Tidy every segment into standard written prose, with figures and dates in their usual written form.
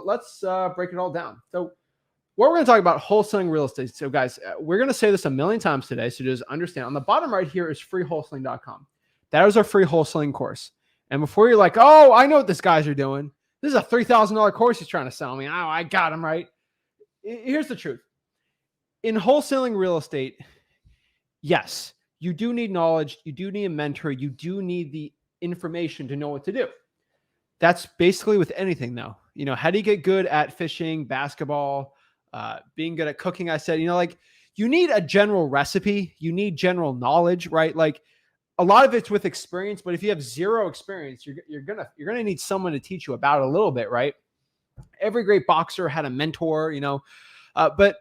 Let's break it all down. So what we're going to talk about wholesaling real estate. So guys, we're going to say this a million times today. So just understand on the bottom right here is freewholesaling.com. That is our free wholesaling course. And before you're like, oh, I know what these guys are doing. This is a $3,000 course he's trying to sell me. Oh, I got him right. Here's the truth. In wholesaling real estate, yes, you do need knowledge. You do need a mentor. You do need the information to know what to do. That's basically with anything though. You know, how do you get good at fishing, basketball, being good at cooking? I said, you know, like you need a general recipe. You need general knowledge, right? Like a lot of it's with experience, but if you have zero experience, you're gonna need someone to teach you about it a little bit, right? Every great boxer had a mentor, you know, but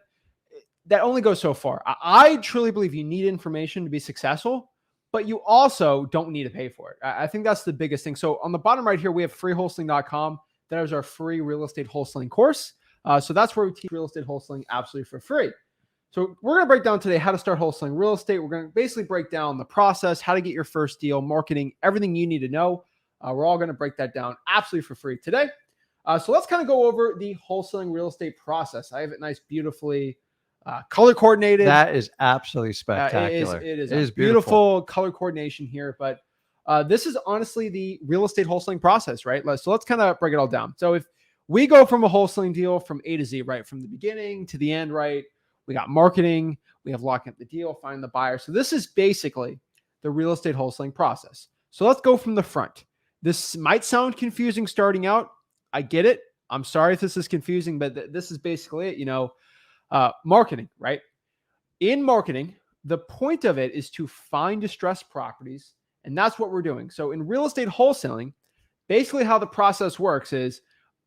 that only goes so far. I truly believe you need information to be successful, but you also don't need to pay for it. I think that's the biggest thing. So on the bottom right here, we have freewholesaling.com. That is our free real estate wholesaling course. So that's where we teach real estate wholesaling absolutely for free. So we're going to break down today how to start wholesaling real estate. We're going to basically break down the process, how to get your first deal, marketing, everything you need to know. We're all going to break that down absolutely for free today. So let's kind of go over the wholesaling real estate process. I have it nice, beautifully color coordinated. That is absolutely spectacular. It is beautiful color coordination here, but this is honestly the real estate wholesaling process, right? So let's kind of break it all down. So if we go from a wholesaling deal from A to Z, right? From the beginning to the end, right? We got marketing, we have locking up the deal, finding the buyer. So this is basically the real estate wholesaling process. So let's go from the front. This might sound confusing starting out. I get it. I'm sorry if this is confusing, but this is basically it, you know. Marketing, right? In marketing, the point of it is to find distressed properties, and that's what we're doing. So in real estate wholesaling, basically how the process works is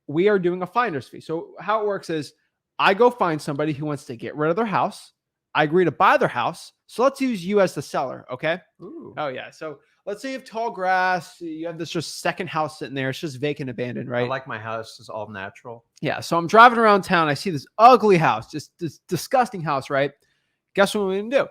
we are doing a finder's fee. So how it works is I go find somebody who wants to get rid of their house. I agree to buy their house. So let's use you as the seller, okay? Ooh. Oh yeah. So let's say you have tall grass, you have this just second house sitting there. It's just vacant, abandoned, right? I like my house is all natural. Yeah. So I'm driving around town. I see this ugly house, just this disgusting house, right? Guess what I'm going to do?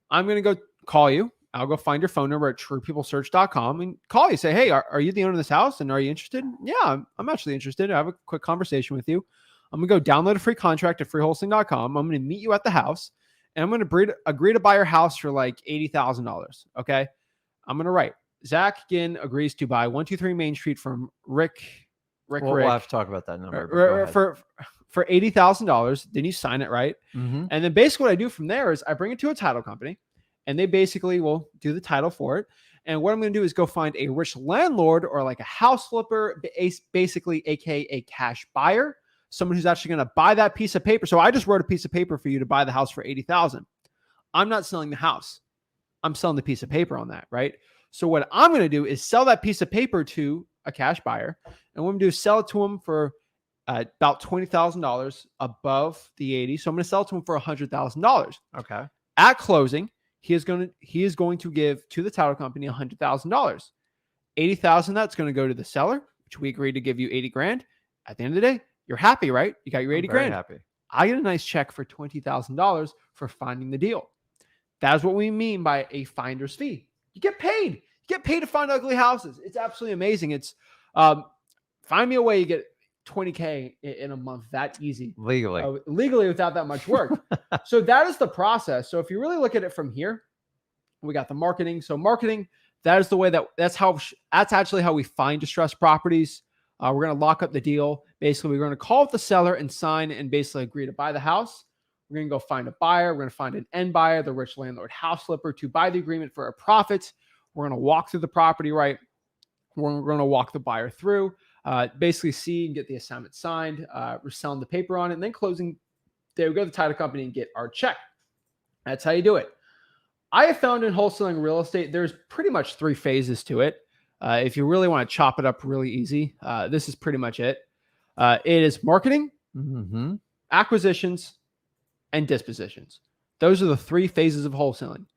I'm going to go call you. I'll go find your phone number at truepeoplesearch.com and call you. Say, hey, are you the owner of this house? And are you interested? Yeah, I'm actually interested. I have a quick conversation with you. I'm going to go download a free contract at freewholesaling.com. I'm going to meet you at the house and I'm going to agree to buy your house for like $80,000. Okay. I'm going to write Zach Ginn agrees to buy 123 Main Street from Rick. We'll have to talk about that number. For $80,000. Then you sign it, right? Mm-hmm. And then basically what I do from there is I bring it to a title company and they basically will do the title for it. And what I'm going to do is go find a rich landlord or like a house flipper, basically AKA a cash buyer, someone who's actually going to buy that piece of paper. So I just wrote a piece of paper for you to buy the house for $80,000. I'm not selling the house. I'm selling the piece of paper on that, right? So what I'm going to do is sell that piece of paper to a cash buyer. And what I'm going to do is sell it to him for about $20,000 above the 80. So I'm going to sell it to him for $100,000. Okay. At closing, he is going to give to the title company $100,000. $80,000 that's going to go to the seller, which we agreed to give you 80 grand. At the end of the day, you're happy, right? You got your 80 grand. Happy. I get a nice check for $20,000 for finding the deal. That is what we mean by a finder's fee. You get paid. You get paid to find ugly houses. It's absolutely amazing. It's find me a way you get $20K in a month. That easy. Legally without that much work. So that is the process. So if you really look at it from here, we got the marketing. So marketing, that is the way that's actually how we find distressed properties. We're going to lock up the deal. Basically, we're going to call up the seller and sign and basically agree to buy the house. We're going to go find a buyer. We're going to find an end buyer, the rich landlord house flipper, to buy the agreement for a profit. We're going to walk through the property, right? We're going to walk the buyer through, basically see and get the assignment signed. We're selling the paper on it, and then closing. There we go to the title company and get our check. That's how you do it. I have found in wholesaling real estate, there's pretty much 3 phases to it. If you really want to chop it up really easy, this is pretty much it. It is marketing, acquisitions, and dispositions. Those are the 3 phases of wholesaling.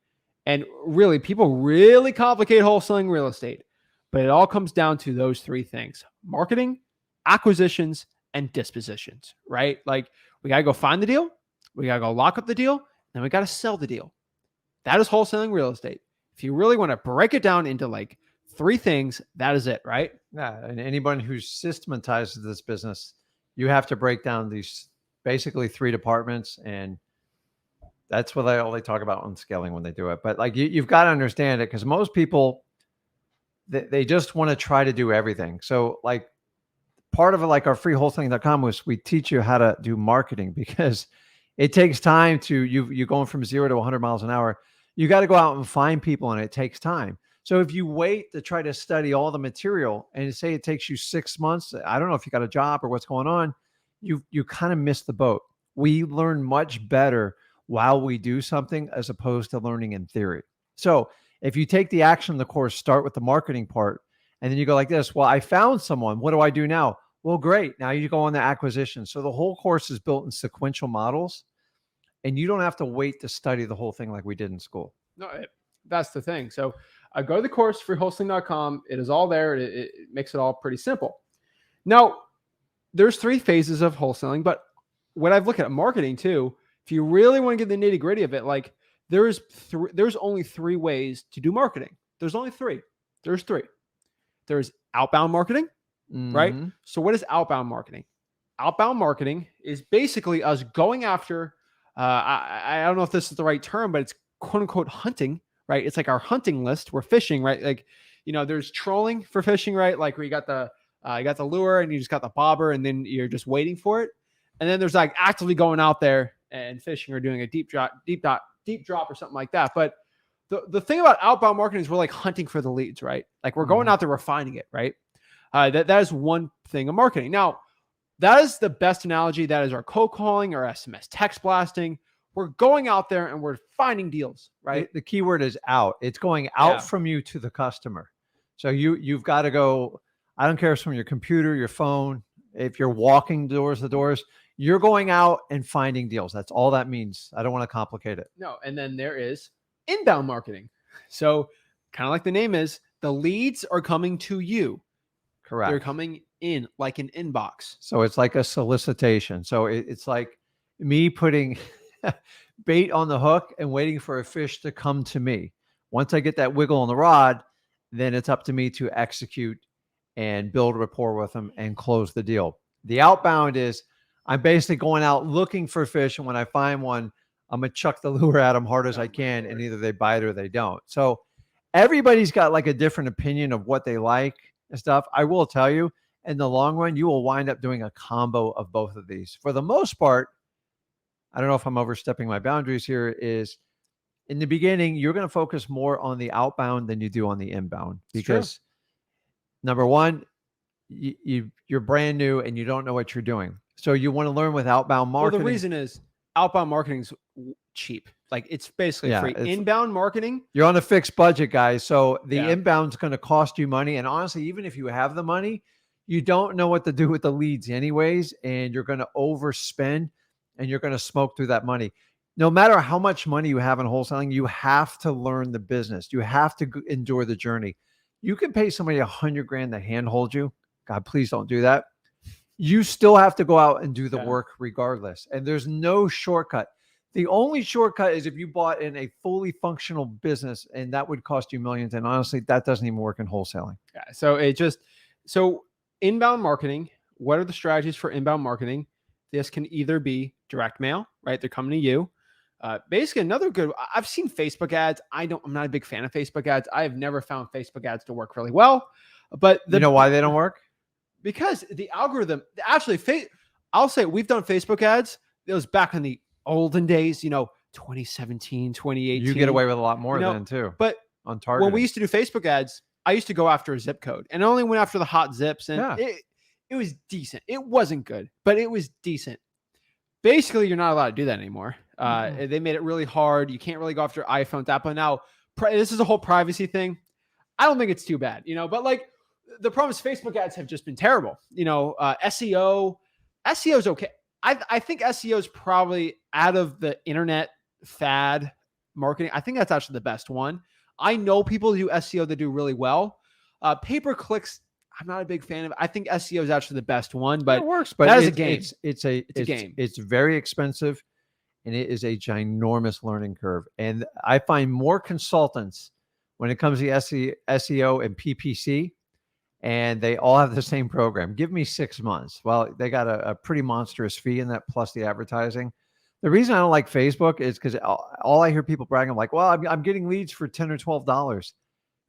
And really, people really complicate wholesaling real estate, but it all comes down to those 3 things: marketing, acquisitions, and dispositions, right? Like we got to go find the deal. We got to go lock up the deal. Then we got to sell the deal. That is wholesaling real estate. If you really want to break it down into like 3 things, that is it, right? Yeah. And anyone who systematizes this business you have to break down these basically 3 departments, and that's what all they talk about on scaling when they do it. But like you've got to understand it, because most people, they just want to try to do everything. So like part of it, like our free wholesaling.com, was we teach you how to do marketing, because it takes time to you going from 0 to 100 miles an hour. You got to go out and find people, and it takes time. So if you wait to try to study all the material and say it takes you 6 months, I don't know if you got a job or what's going on, you kind of miss the boat. We learn much better while we do something as opposed to learning in theory. So if you take the action in the course, start with the marketing part, and then you go like this, well, I found someone. What do I do now? Well, great. Now you go on the acquisition. So the whole course is built in sequential models, and you don't have to wait to study the whole thing like we did in school. No, that's the thing. So go to the course, freewholesaling.com. It is all there. It makes it all pretty simple. Now, there's 3 phases of wholesaling, but when I've looked at marketing too, if you really want to get the nitty gritty of it, like there's only 3 ways to do marketing. There's only 3. There's 3. There's outbound marketing, right? So what is outbound marketing? Outbound marketing is basically us going after, I don't know if this is the right term, but it's quote unquote hunting, right? It's like our hunting list. We're fishing, right? Like, there's trolling for fishing, right? Like where you got the lure and you just got the bobber, and then you're just waiting for it. And then there's like actively going out there and fishing, or doing a deep drop or something like that. But the thing about outbound marketing is we're like hunting for the leads, right? Like we're going out there, we're finding it, right? That is one thing of marketing. Now, that is the best analogy. That is our cold calling, our SMS text blasting. We're going out there and we're finding deals, right? The key word is out. It's going out from you to the customer. So you've got to go, I don't care if it's from your computer, your phone, if you're walking doors to doors, you're going out and finding deals. That's all that means. I don't want to complicate it. No. And then there is inbound marketing. So kind of like the name is, the leads are coming to you. Correct. They're coming in like an inbox. So it's like a solicitation. So it's like me putting bait on the hook and waiting for a fish to come to me. Once I get that wiggle on the rod, then it's up to me to execute and build rapport with them and close the deal. The outbound is I'm basically going out looking for fish, and when I find one, I'm going to chuck the lure at them hard as I can, and either they bite or they don't. So everybody's got like a different opinion of what they like and stuff. I will tell you, in the long run, you will wind up doing a combo of both of these. For the most part, I don't know if I'm overstepping my boundaries here, is in the beginning, you're going to focus more on the outbound than you do on the inbound, because number one, you're brand new and you don't know what you're doing. So you want to learn with outbound marketing. Well, the reason is outbound marketing is cheap. Like it's basically free. Inbound marketing, you're on a fixed budget, guys. So the inbound's going to cost you money. And honestly, even if you have the money, you don't know what to do with the leads anyways, and you're going to overspend and you're going to smoke through that money. No matter how much money you have in wholesaling, you have to learn the business. You have to endure the journey. You can pay somebody $100,000 to handhold you. God, please don't do that. You still have to go out and do the work regardless. And there's no shortcut. The only shortcut is if you bought in a fully functional business, and that would cost you millions. And honestly, that doesn't even work in wholesaling. Yeah. So inbound marketing, what are the strategies for inbound marketing? This can either be direct mail, right? They're coming to you. Basically another good, I've seen Facebook ads. I'm not a big fan of Facebook ads. I have never found Facebook ads to work really well, but you know why they don't work? Because the algorithm, actually, I'll say we've done Facebook ads. It was back in the olden days, 2017, 2018. You get away with a lot more then too. But on target, when we used to do Facebook ads, I used to go after a zip code, and I only went after the hot zips, and it was decent. It wasn't good, but it was decent. Basically, you're not allowed to do that anymore. They made it really hard. You can't really go after iPhones, Apple. Now, this is a whole privacy thing. I don't think it's too bad, but like the problem is Facebook ads have just been terrible. SEO is okay. I think SEO is probably out of the internet fad marketing. I think that's actually the best one. I know people who do SEO that do really well. Pay-per-clicks, I'm not a big fan of. I think SEO is actually the best one, but it works. But that is a game. It's a game. It's very expensive, and it is a ginormous learning curve. And I find more consultants when it comes to SEO and PPC and they all have the same program. Give me 6 months. Well, they got a pretty monstrous fee in that plus the advertising. The reason I don't like Facebook is because all I hear people bragging, like, well, I'm getting leads for $10 or $12.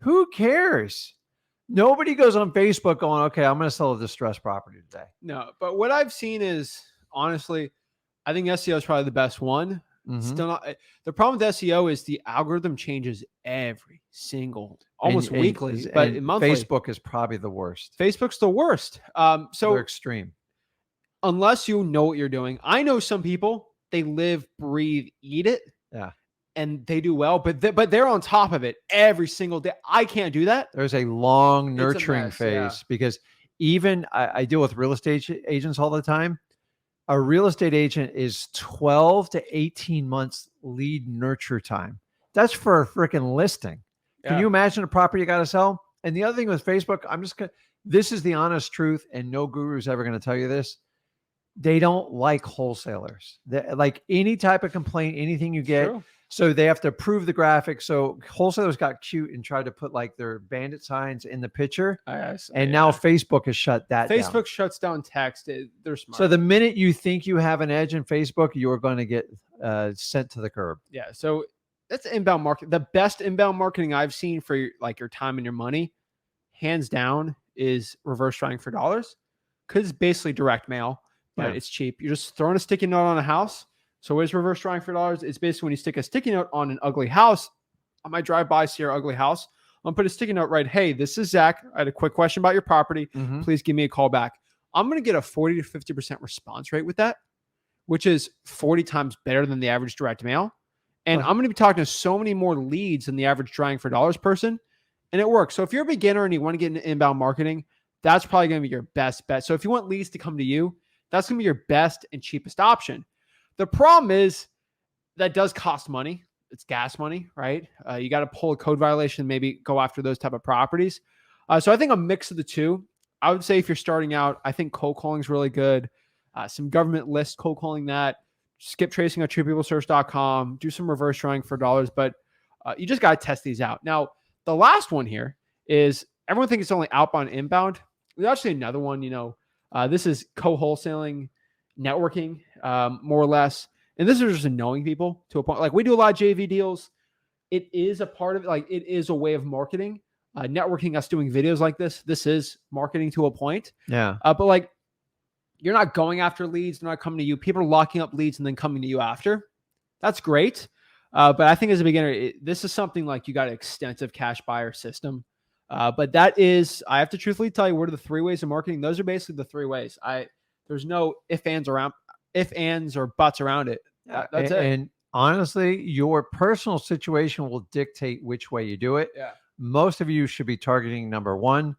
Who cares? Nobody goes on Facebook going, okay, I'm going to sell a distressed property today. No, but what I've seen is, honestly, I think SEO is probably the best one. Still not. The problem with SEO is the algorithm changes every single, almost weekly, but monthly. Facebook is probably the worst. Facebook's the worst. So they're extreme. Unless you know what you're doing. I know some people, they live, breathe, eat it. Yeah. And they do well, but they're on top of it every single day. I can't do that. There's a long nurturing phase because even I deal with real estate agents all the time. A real estate agent is 12 to 18 months lead nurture time. That's for a freaking listing. Can you imagine a property you got to sell? And the other thing with Facebook, this is the honest truth, and no guru is ever going to tell you this. They don't like wholesalers. Like any type of complaint, anything you get. True. So they have to approve the graphic. So wholesalers got cute and tried to put like their bandit signs in the picture. And now Facebook has shut that down. Facebook shuts down text. They're smart. So the minute you think you have an edge in Facebook, you're going to get sent to the curb. Yeah. So that's inbound marketing. The best inbound marketing I've seen for your time and your money, hands down, is reverse trying for dollars. Because it's basically direct mail, but it's cheap. You're just throwing a sticky note on a house. So what is reverse drawing for dollars? It's basically when you stick a sticky note on an ugly house. I might drive by, see your ugly house. I'm going to put a sticky note right. Hey, this is Zach. I had a quick question about your property. Please give me a call back. I'm going to get a 40 to 50% response rate with that, which is 40 times better than the average direct mail. And I'm going to be talking to so many more leads than the average drawing for dollars person. And it works. So if you're a beginner and you want to get into inbound marketing, that's probably going to be your best bet. So if you want leads to come to you, that's going to be your best and cheapest option. The problem is that does cost money. It's gas money, right? You got to pull a code violation and maybe go after those type of properties. So I think a mix of the two. I would say if you're starting out, I think cold calling is really good. Some government list cold calling that. Skip tracing on truepeoplesearch.com. Do some reverse drawing for dollars, but you just got to test these out. Now, the last one here is everyone thinks it's only outbound, inbound. There's actually another one, this is co-wholesaling, networking, more or less. And this is just knowing people to a point. Like we do a lot of JV deals. It is a part of it. Like it is a way of marketing, networking, us doing videos like this. This is marketing to a point. Yeah. But like you're not going after leads. They're not coming to you. People are locking up leads and then coming to you after. That's great. But I think as a beginner, this is something like you got an extensive cash buyer system. But that is, I have to truthfully tell you, what are the 3 ways of marketing? Those are basically the 3 ways. There's no ifs, ands, or buts around it. That's it. And honestly, your personal situation will dictate which way you do it. Yeah. Most of you should be targeting number 1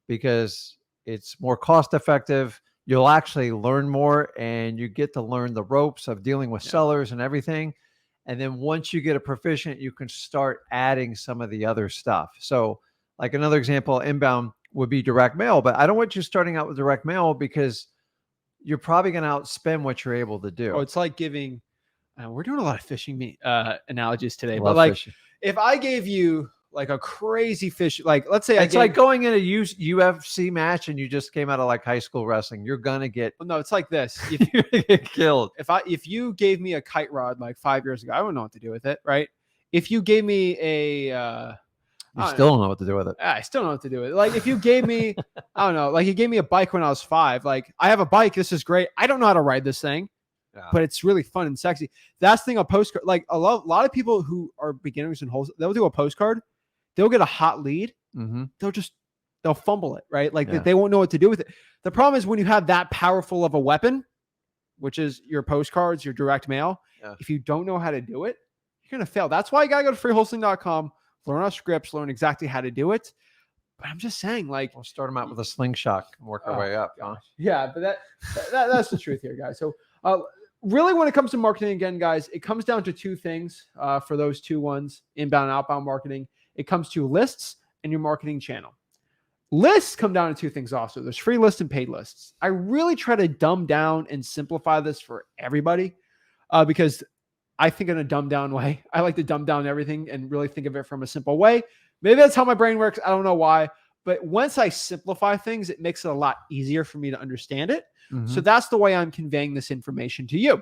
because it's more cost effective. You'll actually learn more and you get to learn the ropes of dealing with sellers and everything. And then once you get a proficient, you can start adding some of the other stuff. So like another example, inbound would be direct mail, but I don't want you starting out with direct mail because you're probably going to outspend what you're able to do. Oh, it's like giving, we're doing a lot of fishing analogies today, but like fishing. If I gave you like a crazy fish, like let's say it's like going in a UFC match and you just came out of like high school wrestling, you're going to get, no, it's like this. You're gonna get killed. If you gave me a kite rod like 5 years ago, I wouldn't know what to do with it. Right. If you gave me you still don't know what to do with it. I still don't know what to do with it. Like if you gave me, I don't know, like you gave me a bike when I was 5, like I have a bike. This is great. I don't know how to ride this thing, but it's really fun and sexy. That's the thing. A postcard, like a lot of people who are beginners in wholesale, they'll do a postcard. They'll get a hot lead. They'll fumble it, right? Like they won't know what to do with it. The problem is when you have that powerful of a weapon, which is your postcards, your direct mail, if you don't know how to do it, you're going to fail. That's why you got to go to freewholesaling.com. Learn our scripts, learn exactly how to do it. But I'm just saying, like, we'll start them out with a slingshot and work our way up. Yeah, but that's the truth here, guys. So really when it comes to marketing, again, guys, it comes down to 2 things for those 2 ones, inbound and outbound marketing. It comes to lists and your marketing channel. Lists come down to 2 things also. There's free lists and paid lists. I really try to dumb down and simplify this for everybody because I think in a dumbed down way. I like to dumb down everything and really think of it from a simple way. Maybe that's how my brain works. I don't know why, But once I simplify things, it makes it a lot easier for me to understand it. So Mhm. that's the way I'm conveying this information to you.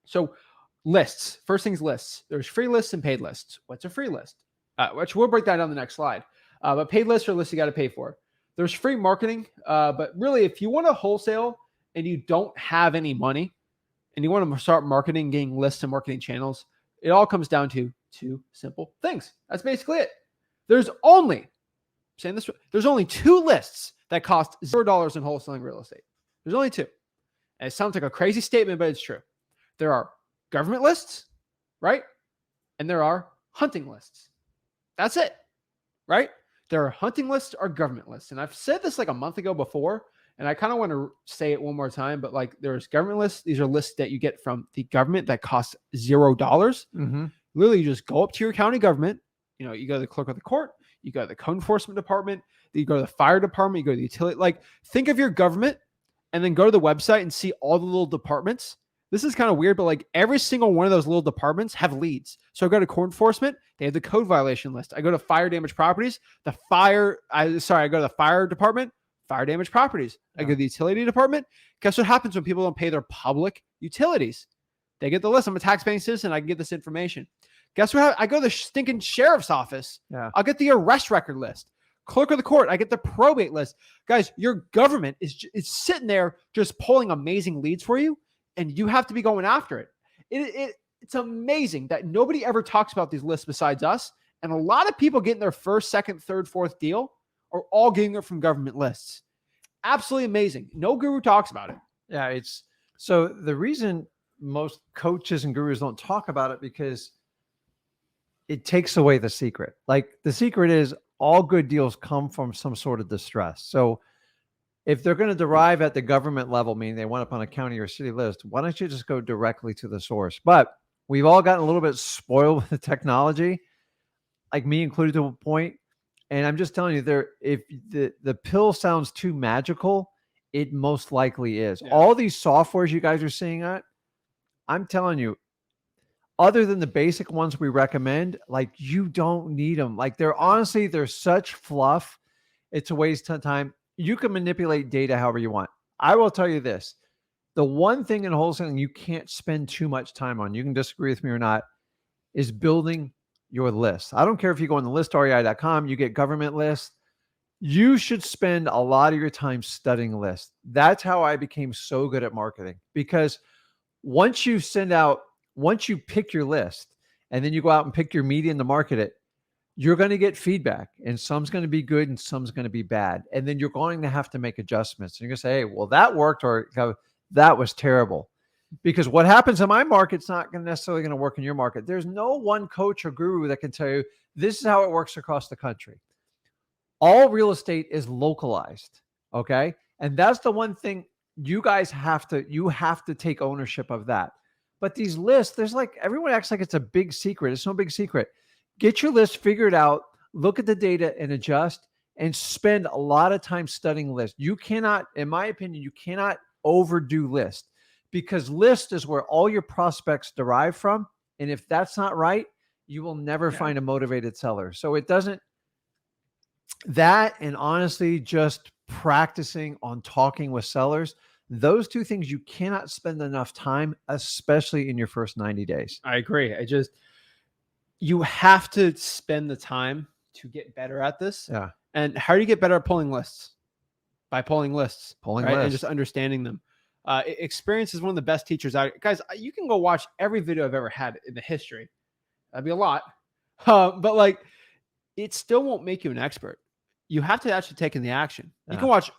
So lists, first things lists. There's free lists and paid lists. What's a free list? Which we'll break that down on the next slide. But paid lists are lists you got to pay for. There's free marketing. But really, if you want to wholesale and you don't have any money and you want to start marketing, getting lists and marketing channels, it all comes down to two simple things. That's basically it. There's only, there's only two lists that cost $0 in wholesaling real estate. There's only two. And it sounds like a crazy statement, but it's true. There are government lists, right? And there are hunting lists. That's it, right? There are hunting lists or government lists. And I've said this like a month ago before, and I kind of want to say it one more time, but like there's government lists. These are lists that you get from the government that cost $0. Mhm. Literally, you just go up to your county government. You know, you go to the clerk of the court, you go to the code enforcement department, you go to the fire department, you go to the utility. Like, think of your government and then go to the website and see all the little departments. This is kind of weird, but like every single one of those little departments have leads. So I go to code enforcement, they have the code violation list. I go to fire damage properties, I go to the fire department, fire damage properties. I go to the utility department. Guess what happens when people don't pay their public utilities? They get the list. I'm a tax-paying citizen. I can get this information. Guess what? I go to the stinking sheriff's office. Yeah. I'll get the arrest record list. Clerk of the court, I get the probate list. Guys, your government is sitting there just pulling amazing leads for you, and you have to be going after it. It's amazing that nobody ever talks about these lists besides us, and a lot of people getting their first, second, third, fourth deal are all getting it from government lists. Absolutely amazing. No guru talks about it. Yeah, it's so the reason most coaches and gurus don't talk about it because it takes away the secret. Like the secret is all good deals come from some sort of distress. So if they're going to derive at the government level, meaning they went up on a county or city list, why don't you just go directly to the source? But we've all gotten a little bit spoiled with the technology, like me included to a point. And I'm just telling you, if the pill sounds too magical, it most likely is. Yeah. All these softwares you guys are seeing I'm telling you, other than the basic ones we recommend, like you don't need them. Like they're such fluff. It's a waste of time. You can manipulate data however you want. I will tell you this. The one thing in wholesaling you can't spend too much time on, you can disagree with me or not, is building your list. I don't care if you go on the listrei.com, you get government lists. You should spend a lot of your time studying lists. That's how I became so good at marketing, because once you pick your list and then you go out and pick your median to market it, you're going to get feedback, and some's going to be good and some's going to be bad. And then you're going to have to make adjustments. And you're going to say, hey, well, that worked, or that was terrible. Because what happens in my market's not necessarily going to work in your market. There's no one coach or guru that can tell you this is how it works across the country. All real estate is localized. Okay. And that's the one thing you guys have to take ownership of that. But these lists, everyone acts like it's a big secret. It's no big secret. Get your list figured out, look at the data and adjust, and spend a lot of time studying lists. You cannot, in my opinion, overdo list, because list is where all your prospects derive from. And if that's not right, you will never find a motivated seller. So it doesn't, that and honestly, just practicing on talking with sellers, those two things you cannot spend enough time, especially in your first 90 days. I agree. You have to spend the time to get better at this. Yeah. And how do you get better at pulling lists? By pulling lists. Pulling lists. And just understanding them. Experience is one of the best teachers out. Guys, you can go watch every video I've ever had in the history. That'd be a lot. But like, it still won't make you an expert. You have to actually take in the action. You can watch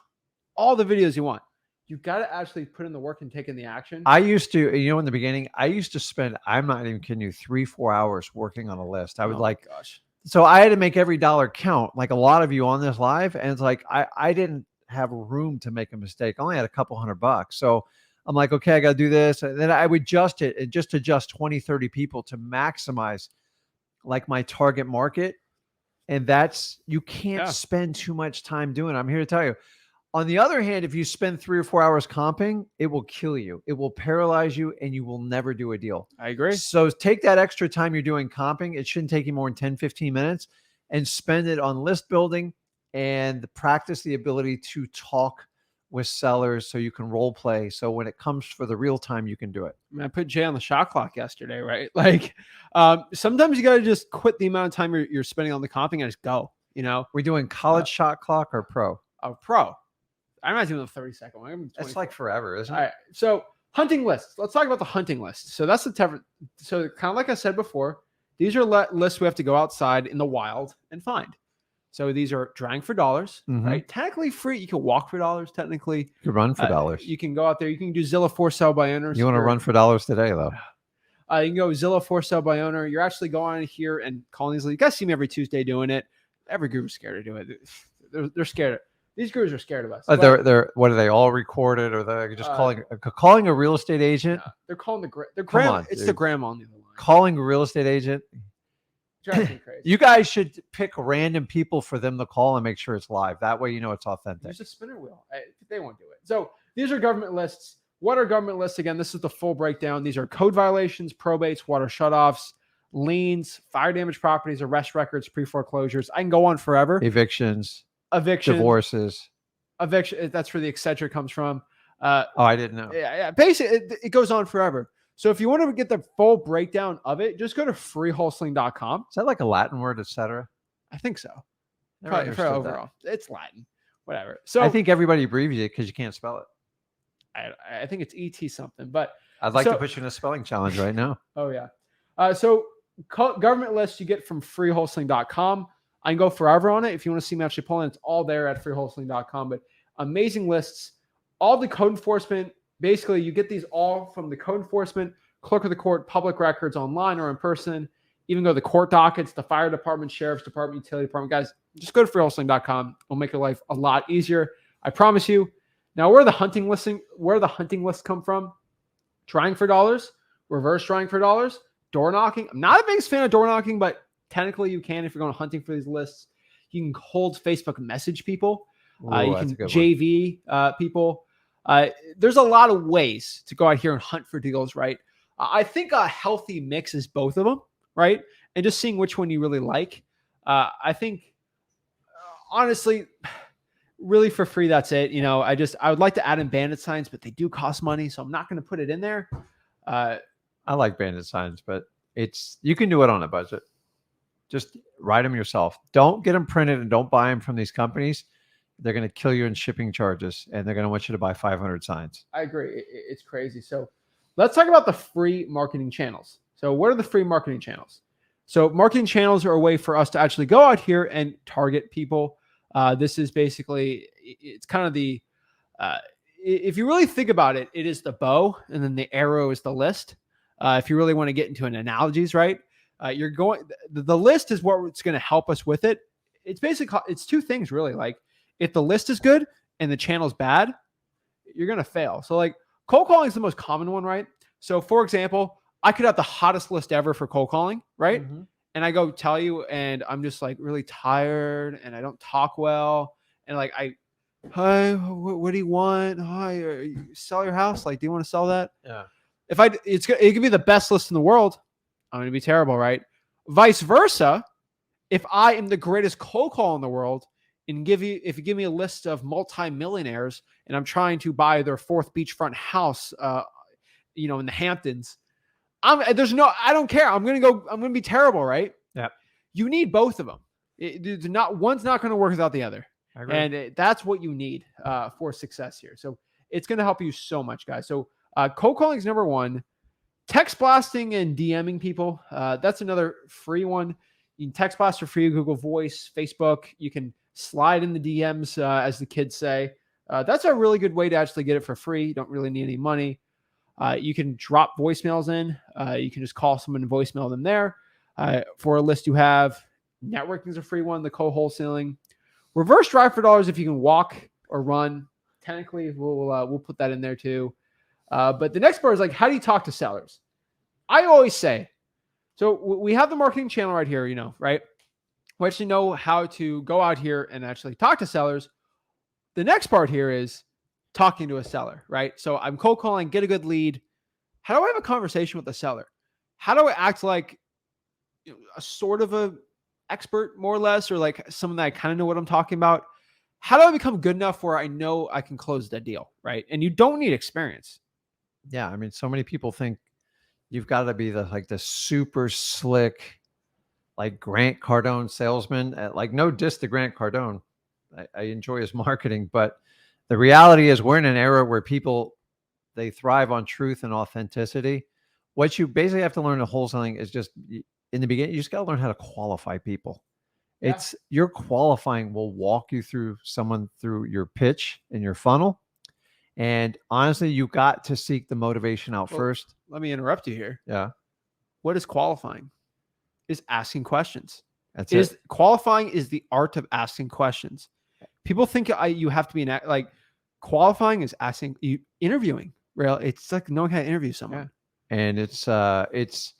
all the videos you want. You got to actually put in the work and take in the action. I used to, in the beginning, I used to spend, I'm not even kidding you, 3-4 hours working on a list. I would gosh. So I had to make every dollar count, like a lot of you on this live. And it's like, I didn't have room to make a mistake. I only had a couple $100. So I'm like, okay, I got to do this. And then I would adjust it and just adjust 20, 30 people to maximize like my target market. And you can't spend too much time doing it. I'm here to tell you. On the other hand, if you spend 3 or 4 hours comping, it will kill you. It will paralyze you and you will never do a deal. I agree. So take that extra time you're doing comping. It shouldn't take you more than 10, 15 minutes, and spend it on list building and practice the ability to talk with sellers so you can role play. So when it comes for the real time, you can do it. I mean, I put Jay on the shot clock yesterday, right? Like sometimes you got to just quit the amount of time you're spending on the comping and just go, We're doing college shot clock or pro? Pro. I'm not doing the 30-second one. I'm doing That's like forever, isn't it? All right. So hunting lists. Let's talk about the hunting list. So that's so kind of like I said before, these are lists we have to go outside in the wild and find. So these are drawing for dollars, right? Technically free. You can walk for dollars. Technically, you can run for dollars. You can go out there. You can do Zillow for sale by owner. You want to run for dollars today, though? You can go Zillow for sale by owner. You're actually going on here and calling these. You guys see me every Tuesday doing it. Every group's scared to do it. They're scared. These gurus are scared of us. They're what are they all recorded, or they're just calling a real estate agent? No, they're calling the grandma. It's the grandma on the other line. Calling a real estate agent. Drives me crazy. You guys should pick random people for them to call and make sure it's live. That way, it's authentic. There's a spinner wheel. They won't do it. So these are government lists. What are government lists? Again, this is the full breakdown. These are code violations, probates, water shutoffs, liens, fire damage properties, arrest records, pre-foreclosures. I can go on forever. Evictions, divorces. Eviction. That's where the etc. comes from. I didn't know. Yeah. Basically, it goes on forever. So if you want to get the full breakdown of it, just go to freewholesaling.com. Is that like a Latin word, etc.? I think so. Probably for overall. It's Latin. Whatever. So I think everybody abbreviates it because you can't spell it. I think it's ET something, but I'd like to put you in a spelling challenge right now. Oh yeah. So government lists you get from freewholesaling.com. I can go forever on it. If you want to see me actually pulling, it's all there at freewholesaling.com. But amazing lists, all the code enforcement. Basically, you get these all from the code enforcement, clerk of the court, public records online or in person. Even go to the court dockets, the fire department, sheriff's department, utility department. Guys, just go to freewholesaling.com. It'll make your life a lot easier. I promise you. Now, where the hunting lists come from? Trying for dollars, reverse trying for dollars, door knocking. I'm not a biggest fan of door knocking, but technically you can if you're going hunting for these lists. You can cold Facebook message people. You can JV people. There's a lot of ways to go out here and hunt for deals, right? I think a healthy mix is both of them, right? And just seeing which one you really like. I think, honestly, really for free, that's it. I would like to add in bandit signs, but they do cost money, so I'm not going to put it in there. I like bandit signs, but you can do it on a budget. Just write them yourself. Don't get them printed and don't buy them from these companies. They're going to kill you in shipping charges, and they're going to want you to buy 500 signs. I agree. It's crazy. So let's talk about the free marketing channels. So what are the free marketing channels? So marketing channels are a way for us to actually go out here and target people. This is basically, it's kind of the, if you really think about it, it is the bow and then the arrow is the list. If you really want to get into an analogies, right? The list is what's going to help us with it. It's basically, it's two things really. Like if the list is good and the channel's bad, you're going to fail. So like cold calling is the most common one, right? So for example, I could have the hottest list ever for cold calling, right? Mm-hmm. And I go tell you, and I'm just like really tired and I don't talk well. And like, hi, what do you want? Hi, you sell your house? Like, do you want to sell that? Yeah. It could be the best list in the world. I'm going to be terrible, right? Vice versa. If I am the greatest cold call in the world and if you give me a list of multimillionaires and I'm trying to buy their fourth beachfront house, in the Hamptons, I don't care. I'm going to be terrible, right? Yeah. You need both of them. One's not going to work without the other. I agree. And that's what you need for success here. So it's going to help you so much, guys. So cold calling is number one. Text blasting and DMing people. That's another free one. You can text blast for free, Google Voice, Facebook. You can slide in the DMs, as the kids say. That's a really good way to actually get it for free. You don't really need any money. You can drop voicemails in. You can just call someone and voicemail them there. For a list you have, networking is a free one, the co-wholesaling. Reverse drive for dollars if you can walk or run. Technically, we'll put that in there too. But the next part is like, how do you talk to sellers? I always say, so we have the marketing channel right here, right? We actually know how to go out here and actually talk to sellers. The next part here is talking to a seller, right? So I'm cold calling, get a good lead. How do I have a conversation with the seller? How do I act like a sort of a expert more or less, or like someone that I kind of know what I'm talking about? How do I become good enough where I know I can close the deal, right? And you don't need experience. Yeah. I mean, so many people think you've got to be the super slick, like Grant Cardone salesman. Like no diss to Grant Cardone. I enjoy his marketing, but the reality is we're in an era where people, they thrive on truth and authenticity. What you basically have to learn in wholesaling is just in the beginning, you just got to learn how to qualify people. Yeah. It's your qualifying will walk you through your pitch and your funnel. And honestly, you got to seek the motivation out first. Let me interrupt you here. Yeah. What is qualifying? Is asking questions. That's it. Qualifying is the art of asking questions. People think you have to be like qualifying is interviewing. Real, it's like knowing how to interview someone. Yeah. And it's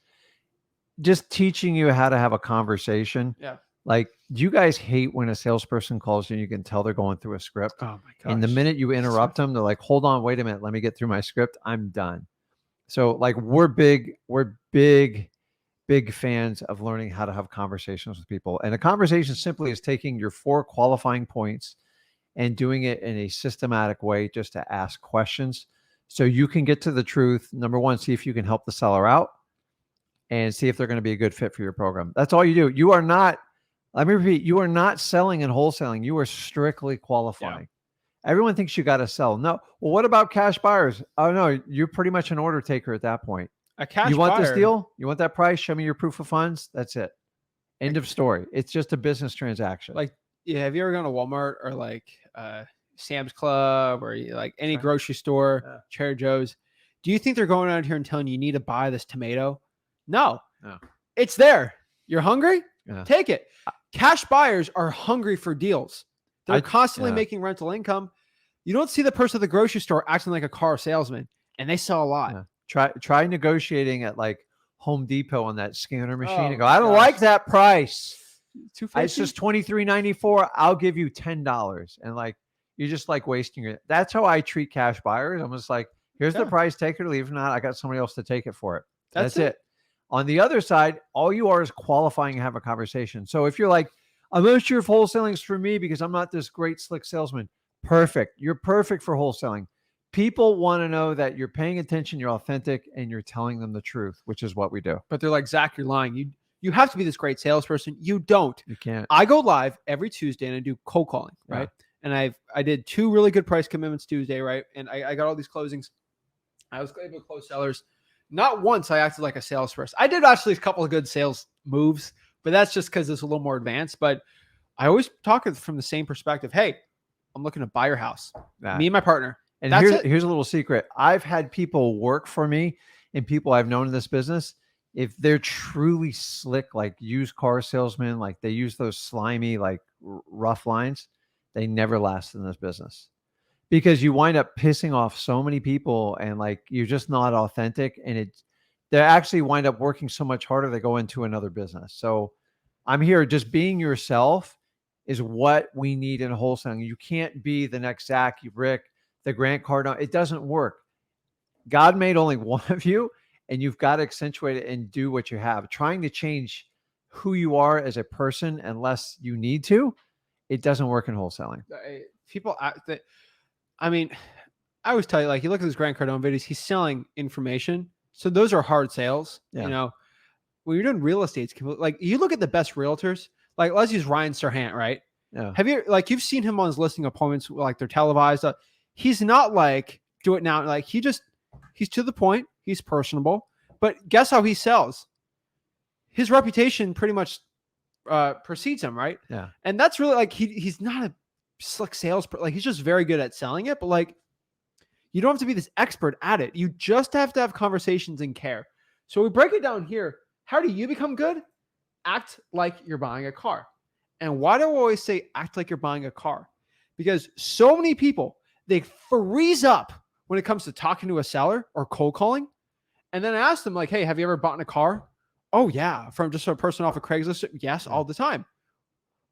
just teaching you how to have a conversation. Yeah. Like, do you guys hate when a salesperson calls you and you can tell they're going through a script? Oh my gosh. And the minute you interrupt them, they're like, hold on, wait a minute, let me get through my script. I'm done. So like we're big fans of learning how to have conversations with people. And a conversation simply is taking your 4 qualifying points and doing it in a systematic way just to ask questions so you can get to the truth. Number one, see if you can help the seller out and see if they're going to be a good fit for your program. That's all you do. You are not, let me repeat, you are not selling and wholesaling. You are strictly qualifying. Yeah. Everyone thinks you got to sell. No. Well, what about cash buyers? Oh no, you're pretty much an order taker at that point. You want this deal? You want that price? Show me your proof of funds. That's it. End of story. It's just a business transaction. Like, yeah, have you ever gone to Walmart or like Sam's Club or like any grocery store, Trader Joe's? Do you think they're going around here and telling you need to buy this tomato? No. It's there. You're hungry? Yeah. Take it. Cash buyers are hungry for deals. They're constantly making rental income. You don't see the person at the grocery store acting like a car salesman, and they sell a lot. Yeah. Try negotiating at like Home Depot on that scanner machine and go, I don't like that price. It's just $23.94. I'll give you $10. And like, you're just like wasting it. That's how I treat cash buyers. I'm just like, here's the price, take it or leave. If not, I got somebody else to take it for it. That's it. On the other side, all you are is qualifying and have a conversation. So if you're like, I'm not sure if wholesaling is for me because I'm not this great slick salesman. Perfect. You're perfect for wholesaling. People want to know that you're paying attention, you're authentic, and you're telling them the truth, which is what we do. But they're like, Zach, you're lying. You have to be this great salesperson. You don't. You can't. I go live every Tuesday and I do cold calling, right? And I did 2 really good price commitments Tuesday, right? And I got all these closings. I was able to close sellers. Not once I acted like a salesperson. I did actually a couple of good sales moves, but that's just because it's a little more advanced. But I always talk from the same perspective. Hey, I'm looking to buy your house. Me and my partner. And here's a little secret. I've had people work for me and people I've known in this business. If they're truly slick, like used car salesmen, like they use those slimy, like rough lines, they never last in this business because you wind up pissing off so many people and like, you're just not authentic. And they actually wind up working so much harder. They go into another business. So I'm here, just being yourself is what we need in wholesaling. You can't be the next Zach, Rick, the Grant Cardone. It doesn't work. God made only one of you, and you've got to accentuate it and do what you have. Trying to change who you are as a person unless you need to, it doesn't work in wholesaling. People act that. I mean, I always tell you, like, you look at those Grant Cardone videos, he's selling information. So those are hard sales. Yeah. You know, when you're doing real estate, like you look at the best realtors, like let's use Ryan Serhant, right? Yeah. Have you, like, you've seen him on his listing appointments, like they're televised. He's not like, do it now. Like he's to the point. He's personable, but guess how he sells? His reputation pretty much precedes him, right? Yeah. And that's really like, he's not a slick sales, like he's just very good at selling it, but like, you don't have to be this expert at it. You just have to have conversations and care. So we break it down here. How do you become good? Act like you're buying a car. And why do I always say act like you're buying a car? Because so many people, they freeze up when it comes to talking to a seller or cold calling. And then I ask them like, hey, have you ever bought a car? Oh yeah. From just a person off of Craigslist. Yes, all the time.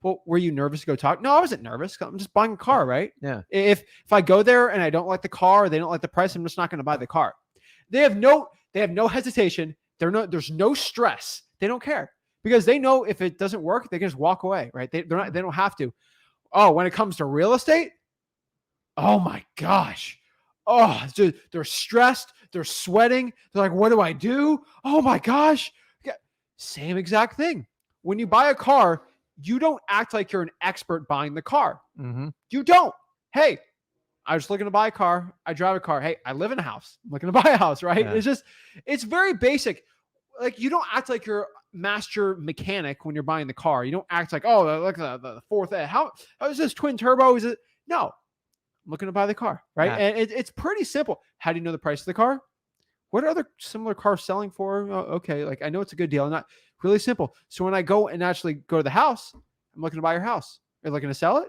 Well, were you nervous to go talk? No, I wasn't nervous. I'm just buying a car, right? Yeah. If I go there and I don't like the car or they don't like the price, I'm just not going to buy the car. They have no hesitation. There's no stress. They don't care because they know if it doesn't work, they can just walk away, right? They don't have to. Oh, when it comes to real estate, oh my gosh. Oh, it's just, they're stressed. They're sweating. They're like, what do I do? Oh my gosh. Same exact thing. When you buy a car, you don't act like you're an expert buying the car. Mm-hmm. You don't. Hey, I was looking to buy a car. I drive a car. Hey, I live in a house. I'm looking to buy a house, right? Yeah. It's very basic. Like, you don't act like you're a master mechanic when you're buying the car. You don't act like, oh, look at the fourth. How is this twin turbo? Is it? No, I'm looking to buy the car, right? Yeah. And it's pretty simple. How do you know the price of the car? What are other similar cars selling for? Oh, okay, like I know it's a good deal. Not really simple. So when I go and actually go to the house, I'm looking to buy your house. Are you looking to sell it?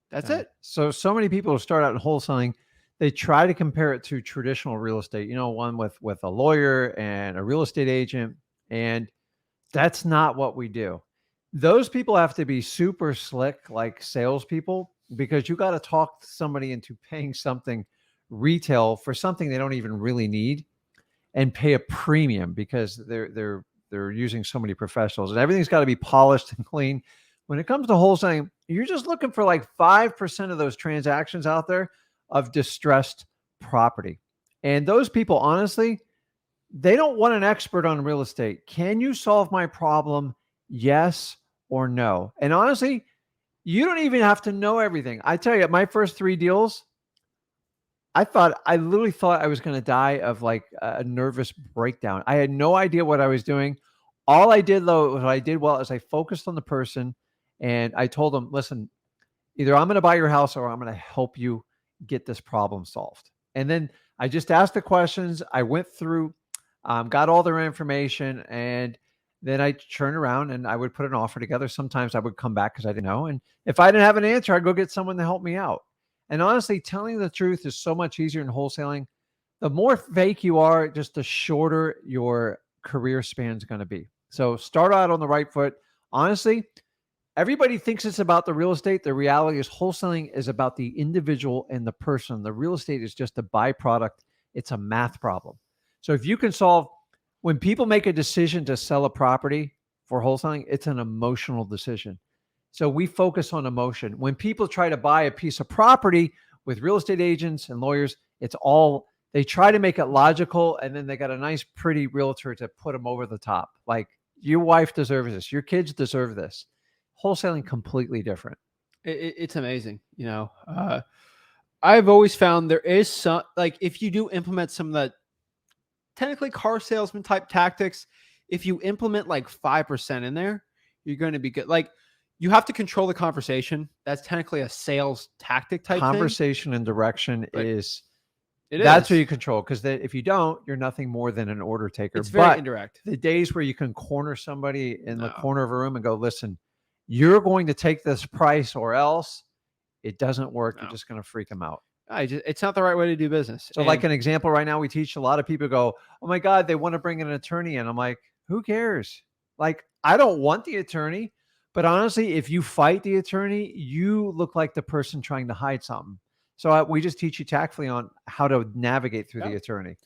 That's it. So many people who start out in wholesaling, they try to compare it to traditional real estate. One with a lawyer and a real estate agent, and that's not what we do. Those people have to be super slick, like salespeople, because you got to talk somebody into paying something retail for something they don't even really need, and pay a premium because they're using so many professionals, and everything's got to be polished and clean. When it comes to wholesaling, you're just looking for like 5% of those transactions out there of distressed property. And those people, honestly, they don't want an expert on real estate. Can you solve my problem? Yes or no. And honestly, you don't even have to know everything. I tell you, my first 3 deals, I literally thought I was going to die of like a nervous breakdown. I had no idea what I was doing. All I did, though, what I did well is I focused on the person, and I told them, listen, either I'm going to buy your house or I'm going to help you get this problem solved. And then I just asked the questions. I went through, got all their information, and then I turned around and I would put an offer together. Sometimes I would come back because I didn't know. And if I didn't have an answer, I'd go get someone to help me out. And honestly, telling the truth is so much easier in wholesaling. The more fake you are, just the shorter your career span is going to be. So start out on the right foot. Honestly, everybody thinks it's about the real estate. The reality is wholesaling is about the individual and the person. The real estate is just a byproduct. It's a math problem. So if you can solve, when people make a decision to sell a property for wholesaling, it's an emotional decision. So we focus on emotion. When people try to buy a piece of property with real estate agents and lawyers, they try to make it logical, and then they got a nice, pretty realtor to put them over the top. Like, your wife deserves this. Your kids deserve this. Wholesaling completely different. It's amazing. I've always found there is some, like, if you do implement some of the technically car salesman type tactics, if you implement like 5% in there, you're going to be good. Like, you have to control the conversation. That's technically a sales tactic type conversation thing. And direction But is it that's is. what you control, because if you don't, you're nothing more than an order taker. It's very indirect. The days where you can corner somebody in the corner of a room and go, listen, you're going to take this price or else, it doesn't work. You're just going to freak them out. It's not the right way to do business. So like an example right now, we teach a lot of people go, oh my God, they want to bring an attorney in. I'm like, who cares? Like, I don't want the attorney. But honestly, if you fight the attorney, you look like the person trying to hide something. So we just teach you tactfully on how to navigate through the attorney.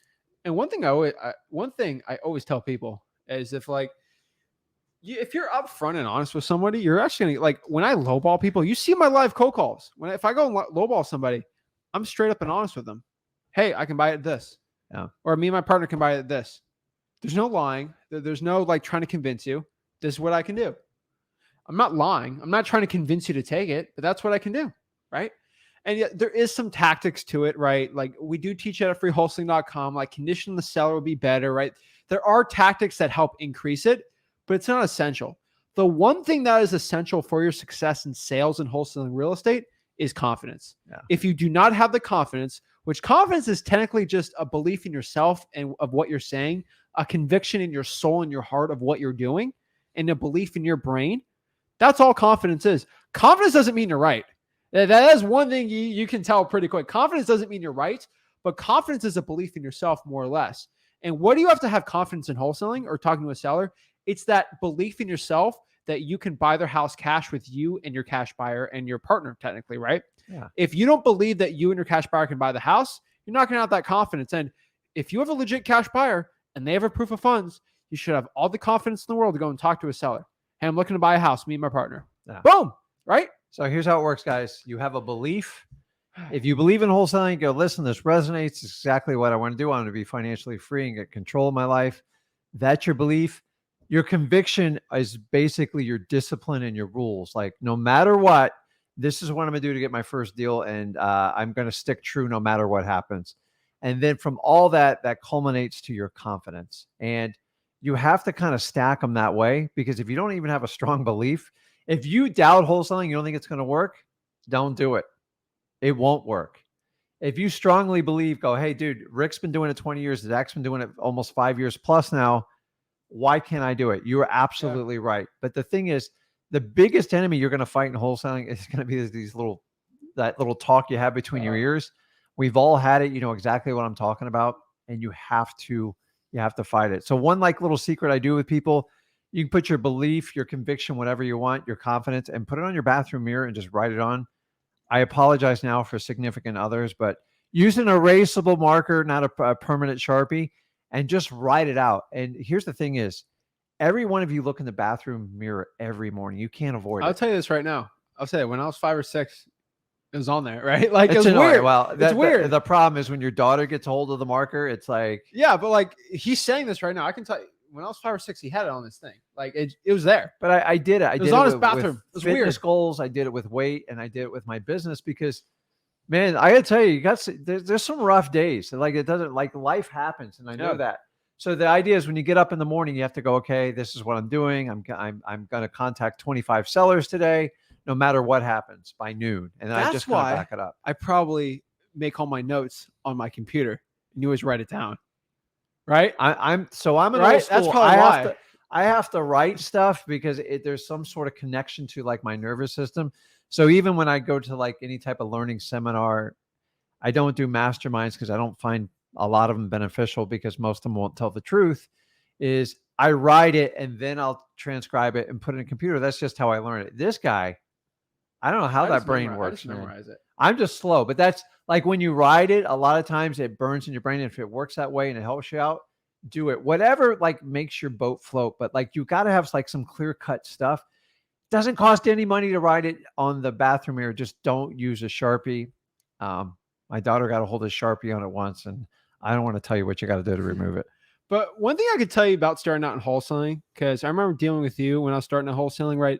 And one thing I always tell people is, if you're upfront and honest with somebody, you're actually gonna, like, when I lowball people, you see my live cold calls. If I go and lowball somebody, I'm straight up and honest with them. Hey, I can buy it at this. Yeah. Or me and my partner can buy it at this. There's no lying. There's no like trying to convince you. This is what I can do. I'm not lying. I'm not trying to convince you to take it, but that's what I can do, right? And yet there is some tactics to it, right? Like, we do teach at freewholesaling.com, like, condition the seller will be better, right? There are tactics that help increase it, but it's not essential. The one thing that is essential for your success in sales and wholesaling real estate is confidence. Yeah. If you do not have the confidence, which confidence is technically just a belief in yourself and of what you're saying, a conviction in your soul and your heart of what you're doing, and a belief in your brain, that's all confidence is. Confidence doesn't mean you're right. That is one thing you can tell pretty quick. Confidence doesn't mean you're right, but confidence is a belief in yourself, more or less. And what do you have to have confidence in wholesaling or talking to a seller? It's that belief in yourself that you can buy their house cash with you and your cash buyer and your partner, technically, right? Yeah. If you don't believe that you and your cash buyer can buy the house, you're not going to have that confidence. And if you have a legit cash buyer and they have a proof of funds, You should have all the confidence in the world to go and talk to a seller. Hey, I'm looking to buy a house. Me and my partner. Yeah. Boom. Right? So here's how it works, guys. You have a belief. If you believe in wholesaling, you go, listen, this resonates. It's exactly what I want to do. I want to be financially free and get control of my life. That's your belief. Your conviction is basically your discipline and your rules. Like, no matter what, this is what I'm going to do to get my first deal. And I'm going to stick true no matter what happens. And then from all that, that culminates to your confidence. And you have to kind of stack them that way, because if you don't even have a strong belief, if you doubt wholesaling, you don't think it's going to work, don't do it. It won't work. If you strongly believe, go, hey, dude, Rick's been doing it 20 years. Zach's been doing it almost 5 years plus now. Why can't I do it? You are absolutely right. But the thing is, the biggest enemy you're going to fight in wholesaling is going to be that little talk you have between your ears. We've all had it. You know exactly what I'm talking about, and you have to fight it. So one little secret I do with people, you can put your belief, your conviction, whatever you want, your confidence, and put it on your bathroom mirror and just write it on. I apologize now for significant others, but use an erasable marker, not a permanent Sharpie, and just write it out. And here's the thing is, every one of you look in the bathroom mirror every morning. You can't avoid it. I'll tell you this right now. I'll say it. When I was 5 or 6, it was on there, right? Like, it's it was weird. Well, it's weird. The problem is when your daughter gets a hold of the marker, it's like, yeah, but like he's saying this right now. I can tell you, when I was 5 or 6, he had it on this thing. Like it was there. But I did it. It was on his bathroom. It was fitness weird. goals. I did it with weight, and I did it with my business because, man, I gotta tell you, there's some rough days. Like, it doesn't, like, life happens, and I know that. So the idea is, when you get up in the morning, you have to go, okay, this is what I'm doing. I'm going to contact 25 sellers today, no matter what happens, by noon. And I just kind of back it up. I probably make all my notes on my computer, and you always write it down. Right? I'm an old school. That's probably why. I have to write stuff because there's some sort of connection to, like, my nervous system. So even when I go to, like, any type of learning seminar, I don't do masterminds because I don't find a lot of them beneficial, because most of them won't tell the truth. Is I write it and then I'll transcribe it and put it in a computer. That's just how I learn it. This guy, I don't know how that brain works, man. Memorize it. I'm just slow, but that's like, when you write it, a lot of times it burns in your brain. And if it works that way and it helps you out, do it. Whatever, like, makes your boat float. But, like, you got to have, like, some clear cut stuff. Doesn't cost any money to write it on the bathroom mirror. Just don't use a Sharpie. My daughter got a hold of Sharpie on it once, and I don't want to tell you what you got to do to remove it. But one thing I could tell you about starting out in wholesaling, because I remember dealing with you when I was starting in wholesaling, right?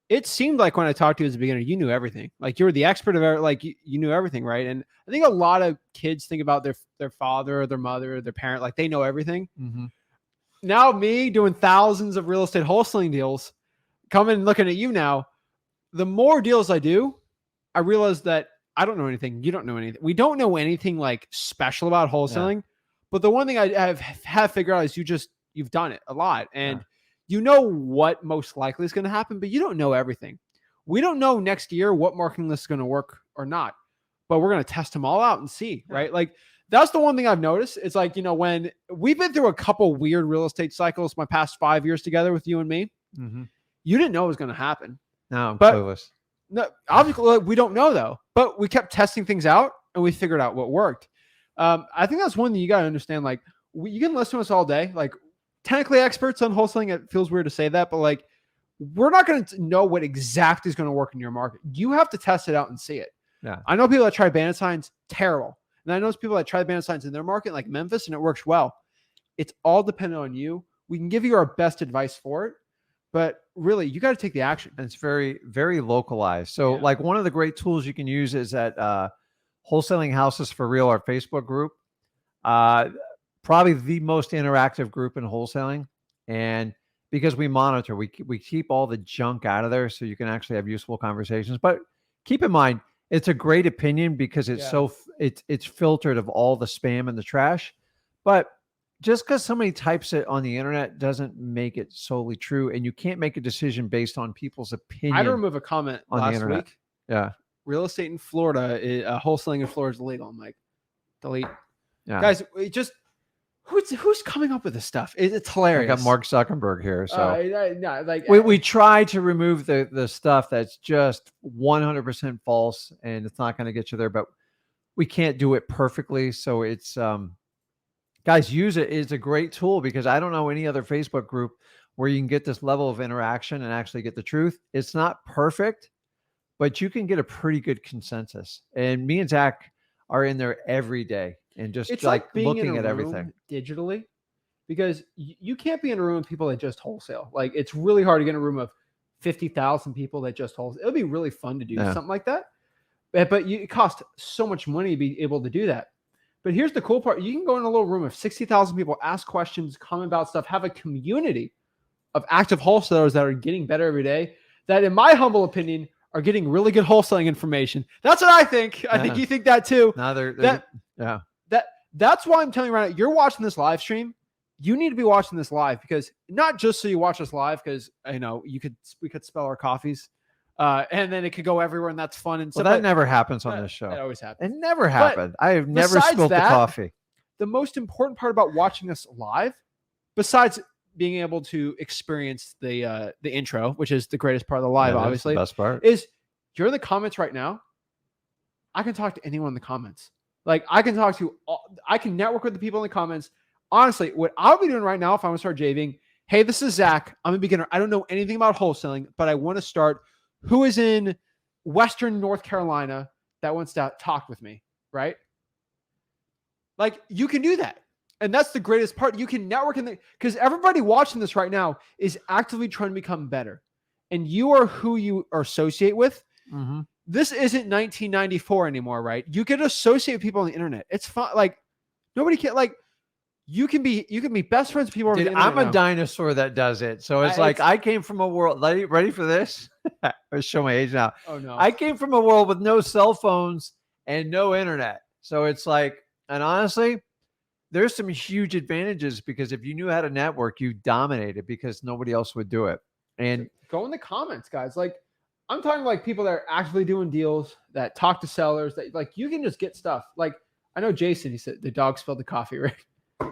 It seemed like when I talked to you as a beginner, you knew everything. Like, you were the expert of it. Like, you knew everything, right? And I think a lot of kids think about their father or their mother or their parent, like, they know everything. Mm-hmm. Now, me doing thousands of real estate wholesaling deals, coming and looking at you now, the more deals I do, I realize that I don't know anything. You don't know anything. We don't know anything, like, special about wholesaling. Yeah. But the one thing I have figured out is you've done it a lot. And you know what most likely is going to happen, but you don't know everything. We don't know next year what marketing list is going to work or not, but we're going to test them all out and see, right? Like, that's the one thing I've noticed. It's like, when we've been through a couple weird real estate cycles, my past 5 years together with you and me, you didn't know it was going to happen. No, I'm clueless. No, obviously we don't know though, but we kept testing things out and we figured out what worked. I think that's one thing you got to understand. Like, you can listen to us all day. Like, technically experts on wholesaling, it feels weird to say that, but, like, we're not going to know what exactly is going to work in your market. You have to test it out and see it. Yeah. I know people that try bandit signs, terrible. And I know people that try bandit signs in their market, like Memphis, and it works well. It's all dependent on you. We can give you our best advice for it, but really, you got to take the action. And it's very, very localized. So, like, one of the great tools you can use is that Wholesaling Houses for Real, our Facebook group. Probably the most interactive group in wholesaling. And because we monitor, we keep all the junk out of there so you can actually have useful conversations. But keep in mind, it's a great opinion because it's it's filtered of all the spam and the trash. But just because somebody types it on the internet doesn't make it solely true. And you can't make a decision based on people's opinion. I had to remove a comment on last the internet. week. Yeah. Real estate in Florida, wholesaling in Florida is illegal. I'm like, delete. Yeah. Guys, it just, who's coming up with this stuff? It's hilarious. I got Mark Zuckerberg here. So no, like, we try to remove the stuff that's just 100% false, and it's not going to get you there, but we can't do it perfectly. So it's Guys, use it. It's a great tool because I don't know any other Facebook group where you can get this level of interaction and actually get the truth. It's not perfect, but you can get a pretty good consensus. And me and Zach are in there every day and just It's like being in looking a at everything. room digitally, because you can't be in a room with people that just wholesale. Like, it's really hard to get in a room of 50,000 people that just wholesale. It'll be really fun to do Yeah. something like that. But it costs so much money to be able to do that. But here's the cool part. You can go in a little room of 60,000 people, ask questions, comment about stuff, have a community of active wholesalers that are getting better every day, that in my humble opinion are getting really good wholesaling information. That's what I think. I think you think that too. Now That's why I'm telling you right now, you're watching this live stream. You need to be watching this live, because not just so you watch us live, because we could spell our coffees, and then it could go everywhere, and that's fun. And well, so that never happens on this show. It always happens. It never happened. I have never besides spilled the that, coffee. The most important part about watching us live, besides being able to experience the intro, which is the greatest part of the live, That is obviously, the best part. is you're in the comments right now. I can talk to anyone in the comments. Like, I can network with the people in the comments. Honestly, what I'll be doing right now, if I want to start JVing, hey, this is Zach. I'm a beginner. I don't know anything about wholesaling, but I want to start. Who is in Western North Carolina that wants to talk with me, right? Like, you can do that. And that's the greatest part. You can network because everybody watching this right now is actively trying to become better. And you are who you are associate with. Mm-hmm. This isn't 1994 anymore, right? You can associate with people on the internet. It's fun. Like, nobody can, like, you can be best friends with people on the internet. I'm a dinosaur that does it. So I came from a world. Ready for this? I show my age now. Oh no. I came from a world with no cell phones and no internet. So it's like, and honestly, there's some huge advantages, because if you knew how to network, you dominated, because nobody else would do it. And go in the comments, guys. Like, I'm talking like people that are actively doing deals, that talk to sellers, that like you can just get stuff. Like, I know Jason, he said the dog spilled the coffee, right?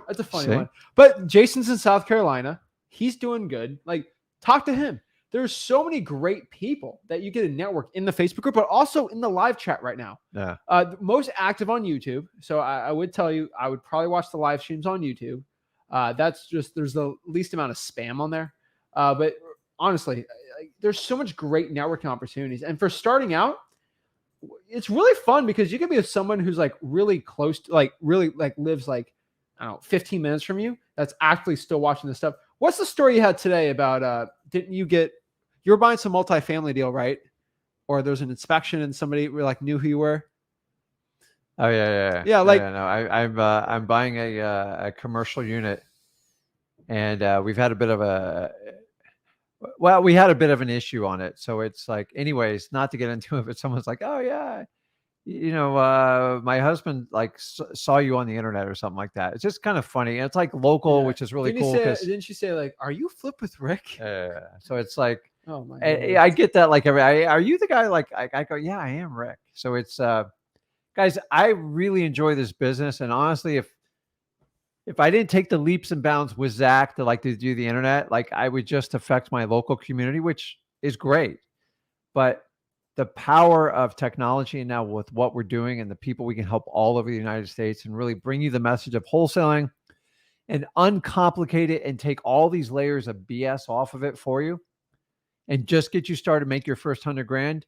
That's a funny one. But Jason's in South Carolina. He's doing good. Like, talk to him. There's so many great people that you get a network in the Facebook group, but also in the live chat right now. Yeah. Most active on YouTube. So I would tell you, I would probably watch the live streams on YouTube. That's just, there's the least amount of spam on there. But honestly, there's so much great networking opportunities. And for starting out, it's really fun, because you can be with someone who's like really close to, like, really like lives like, I don't know, 15 minutes from you, that's actually still watching this stuff. What's the story you had today about, you were buying some multifamily deal, right? Or there's an inspection and somebody like knew who you were? Oh yeah. Yeah, like, no, I'm buying a commercial unit, and we've had a bit of we had a bit of an issue on it. So it's like, anyways, not to get into it, but someone's like, oh yeah, my husband like saw you on the internet or something like that. It's just kind of funny. And it's like local, which is really cool. Didn't she say like, are you Flip with Rick? So it's like, oh my, I get that. Like, are you the guy? Like, I go, yeah, I am Rick. So it's, guys, I really enjoy this business. And honestly, if I didn't take the leaps and bounds with Zach to do the internet, like, I would just affect my local community, which is great. But the power of technology, and now with what we're doing and the people we can help all over the United States, and really bring you the message of wholesaling and uncomplicate it and take all these layers of BS off of it for you and just get you started, make your first 100 grand.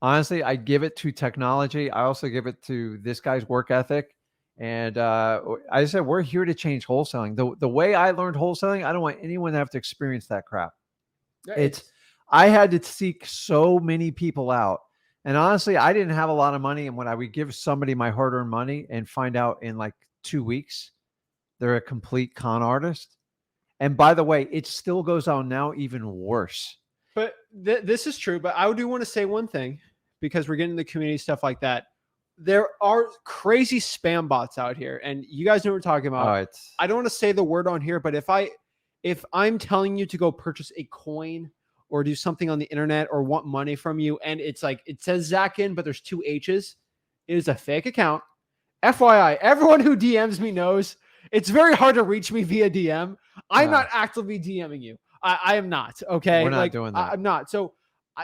Honestly, I give it to technology. I also give it to this guy's work ethic. And I said, we're here to change wholesaling. The way I learned wholesaling, I don't want anyone to have to experience that crap. Yeah, I had to seek so many people out. And honestly, I didn't have a lot of money. And when I would give somebody my hard-earned money and find out in like 2 weeks, they're a complete con artist. And by the way, it still goes on now, even worse. But this is true. But I do want to say one thing, because we're getting the community stuff like that. There are crazy spam bots out here. And you guys know what we're talking about. I don't want to say the word on here, but if I'm telling you to go purchase a coin or do something on the internet or want money from you, and it's like, it says Zach Ginn, but there's 2 H's, it is a fake account. FYI, everyone who DMs me knows it's very hard to reach me via DM. I'm not actively DMing you. I am not. Okay. We're not doing that. I'm not. So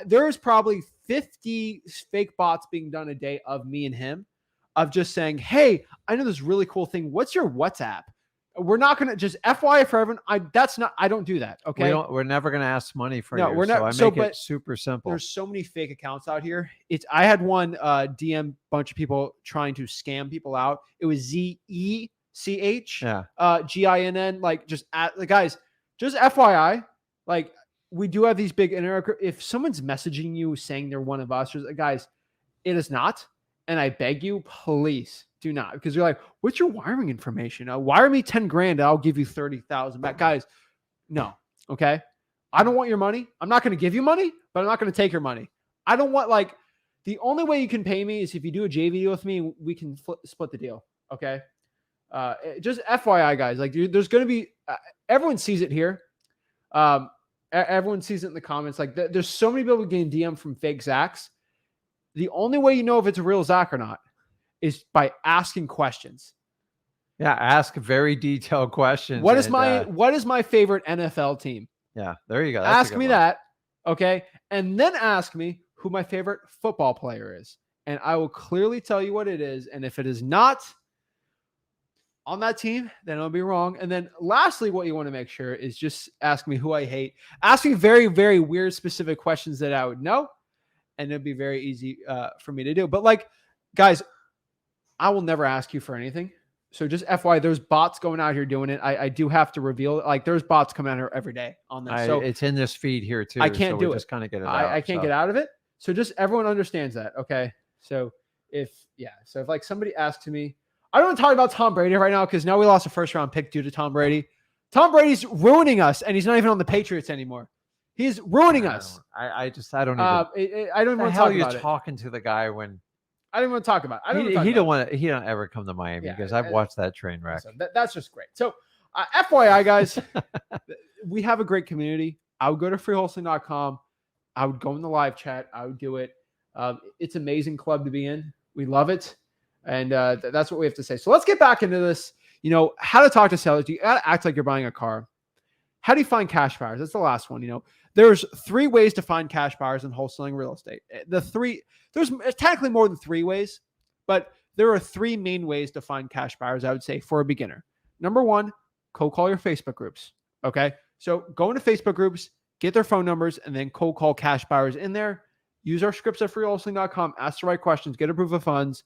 there's probably 50 fake bots being done a day of me and him, of just saying, hey, I know this really cool thing. What's your WhatsApp? We're not going to just FYI for everyone. I don't do that. Okay. We're never going to ask money for No, you. we're not. So I make it super simple. There's so many fake accounts out here. I had one DM bunch of people trying to scam people out. It was ZECH, GINN. Like just the guys, just FYI, like we do have these big if someone's messaging you saying they're one of us, guys, it is not. And I beg you, please do not, because you're like, what's your wiring information? Wire me 10 grand. I'll give you 30,000 back. Guys, no. Okay. I don't want your money. I'm not going to give you money, but I'm not going to take your money. I don't want the only way you can pay me is if you do a JV deal with me, we can split the deal. Okay. Just FYI guys, there's going to be, everyone sees it here. Everyone sees it in the comments. There's so many people getting DM from fake Zachs. The only way you know if it's a real Zach or not is by asking questions. Yeah, ask very detailed questions. What is my favorite NFL team? Yeah, there you go. That's ask me that, okay? And then ask me who my favorite football player is. And I will clearly tell you what it is. And if it is not on that team, then it'll be wrong. And then lastly, what you want to make sure is just ask me who I hate. Ask me very, very weird, specific questions that I would know. And it'd be very easy for me to do. But guys, I will never ask you for anything. So just FYI, there's bots going out here doing it. I do have to reveal it. There's bots coming out here every day on this. So it's in this feed here too. I can't do it. Just kind of get it out. I can't get out of it. So just everyone understands that. Okay. So if somebody asks me, I don't want to talk about Tom Brady right now because now we lost a first round pick due to Tom Brady. Tom Brady's ruining us, and he's not even on the Patriots anymore. He's ruining us. I don't even. I don't even want to talk about it. Talking to the guy when I don't want to talk about it. He don't ever come to Miami because I've watched that train wreck. So that's just great. So FYI, guys, we have a great community. I would go to freewholesaling.com. I would go in the live chat. I would do it. It's an amazing club to be in. We love it. And that's what we have to say. So let's get back into this. How to talk to sellers. You got to act like you're buying a car. How do you find cash buyers? That's the last one. There's 3 ways to find cash buyers in wholesaling real estate. There's technically more than 3 ways, but there are 3 main ways to find cash buyers, I would say, for a beginner. Number 1, cold call your Facebook groups. Okay. So go into Facebook groups, get their phone numbers, and then cold call cash buyers in there. Use our scripts at freewholesaling.com, ask the right questions, get a proof of funds,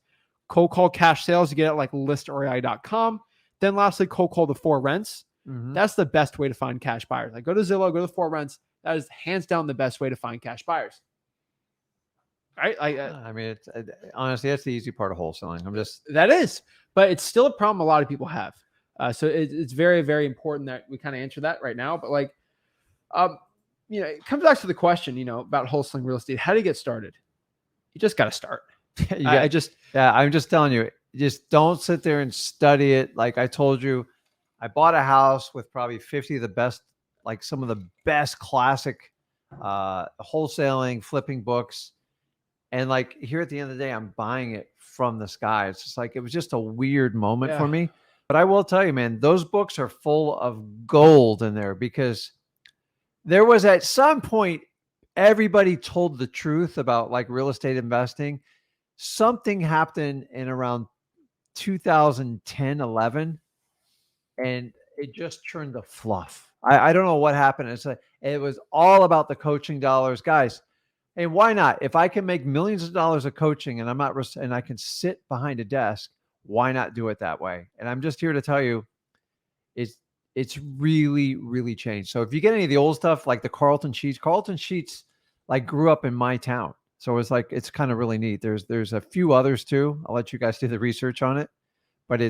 cold call cash sales to get it listorei.com. Then lastly, cold call the 4 rents. Mm-hmm. That's the best way to find cash buyers. Go to Zillow, go to 4 rents. That is hands down the best way to find cash buyers. Right? Honestly, that's the easy part of wholesaling. That is, but it's still a problem a lot of people have. So it's very, very important that we kind of answer that right now. But it comes back to the question, about wholesaling real estate. How do you get started? You just got to start. I'm just telling you, just don't sit there and study it. Like I told you, I bought a house with probably 50 of the best, some of the best classic wholesaling, flipping books. And here at the end of the day, I'm buying it from the sky. It's just it was just a weird moment for me. But I will tell you, man, those books are full of gold in there because there was at some point, everybody told the truth about real estate investing. Something happened in around 2010, 11, and it just turned to fluff. I don't know what happened. It was all about the coaching dollars, guys. And why not? If I can make millions of dollars of coaching and and I can sit behind a desk, why not do it that way? And I'm just here to tell you, it's really, really changed. So if you get any of the old stuff, like the Carlton Sheets grew up in my town. So it's kind of really neat. There's a few others too. I'll let you guys do the research on it, but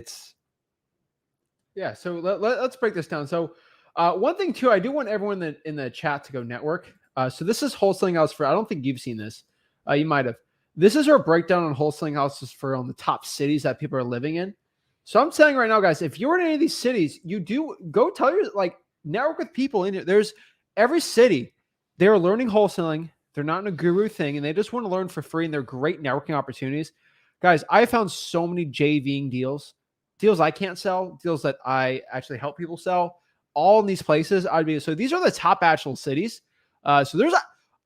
so let's break this down. So one thing too, I do want everyone in the chat to go network. So this is wholesaling house I don't think you've seen this. You might have. This is our breakdown on wholesaling houses on the top cities that people are living in. So I'm saying right now, guys, if you're in any of these cities, you do go tell your network with people in it. There's every city, they're learning wholesaling. They're not in a guru thing, and they just want to learn for free, and they're great networking opportunities. Guys, I found so many JVing deals I can't sell, deals that I actually help people sell, all in these places. So these are the top actual cities. So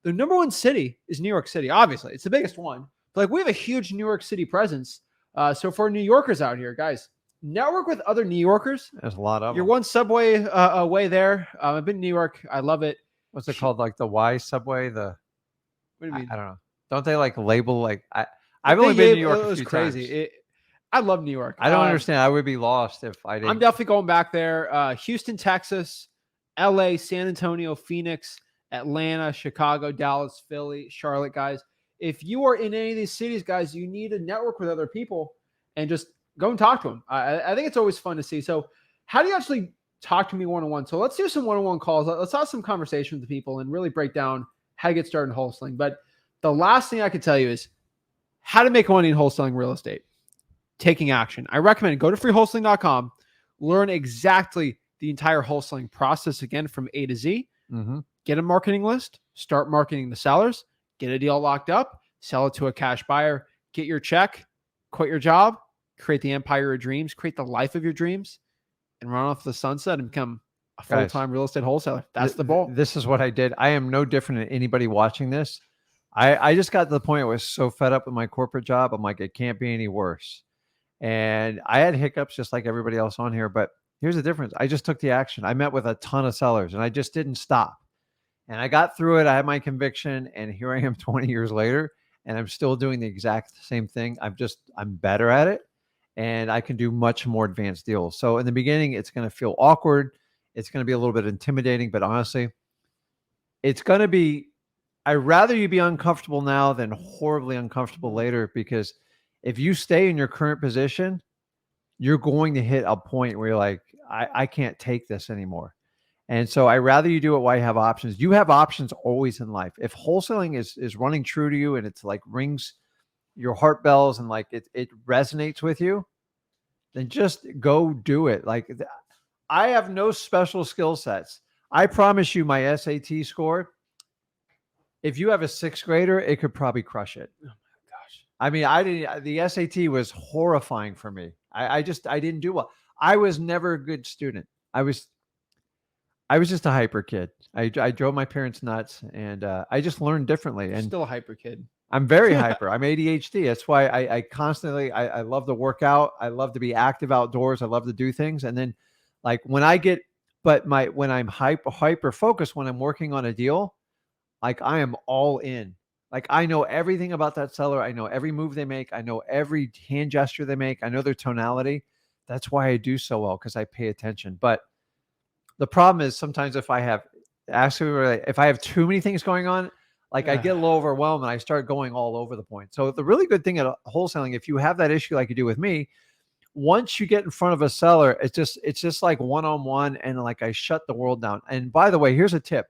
the number 1 city is New York City. Obviously, it's the biggest one. But we have a huge New York City presence. So for New Yorkers out here, guys, network with other New Yorkers. There's a lot of You're them. one subway away there. I've been to New York. I love it. What's it called? Like the Y subway? What do you mean? I don't know. Don't they like label like I've only been to New York It a was few crazy. times. I love New York. I don't understand. I would be lost if I didn't. I'm definitely going back there. Houston, Texas, LA, San Antonio, Phoenix, Atlanta, Chicago, Dallas, Philly, Charlotte, guys. If you are in any of these cities, guys, you need to network with other people and just go and talk to them. I think it's always fun to see. So how do you actually talk to me one-on-one? So let's do some one-on-one calls. Let's have some conversations with people and really break down how to get started in wholesaling. But the last thing I could tell you is how to make money in wholesaling real estate. Taking action. I recommend go to freewholesaling.com, learn exactly the entire wholesaling process again from A to Z. Get a marketing list, start marketing the sellers, get a deal locked up, sell it to a cash buyer, get your check, quit your job, create the empire of your dreams, create the life of your dreams, and run off the sunset and become a full-time real estate wholesaler. That's the goal. This is what I did. I am no different than anybody watching this. I just got to the point where I was so fed up with my corporate job. I'm like, it can't be any worse. And I had hiccups just like everybody else on here, but here's the difference. I just took the action. I met with a ton of sellers and I just didn't stop. And I got through it. I had my conviction and here I am 20 years later and I'm still doing the exact same thing. I'm better at it and I can do much more advanced deals. So in the beginning, it's going to feel awkward. It's going to be a little bit intimidating, but honestly, it's going to be, I'd rather you be uncomfortable now than horribly uncomfortable later, because if you stay in your current position, you're going to hit a point where you're like, I can't take this anymore. And so I rather you do it while you have options. You have options always in life. If wholesaling is running true to you and it's like rings your heart bells and like it resonates with you, then just go do it. Like I have no special skill sets. I promise you my SAT score, if you have a 6th grader, it could probably crush it. I mean, the SAT was horrifying for me. I didn't do well. I was never a good student. I was just a hyper kid. I drove my parents nuts and I just learned differently. And still a hyper kid. I'm very hyper. I'm ADHD. That's why I constantly, I love to work out. I love to be active outdoors. I love to do things. And then like when I'm hyper focused, when I'm working on a deal, like I am all in. Like I know everything about that seller. I know every move they make. I know every hand gesture they make. I know their tonality. That's why I do so well, because I pay attention. But the problem is sometimes if I have too many things going on, like I get a little overwhelmed and I start going all over the point. So the really good thing at wholesaling, if you have that issue like you do with me, once you get in front of a seller, it's just like one-on-one and like I shut the world down. And by the way, here's a tip.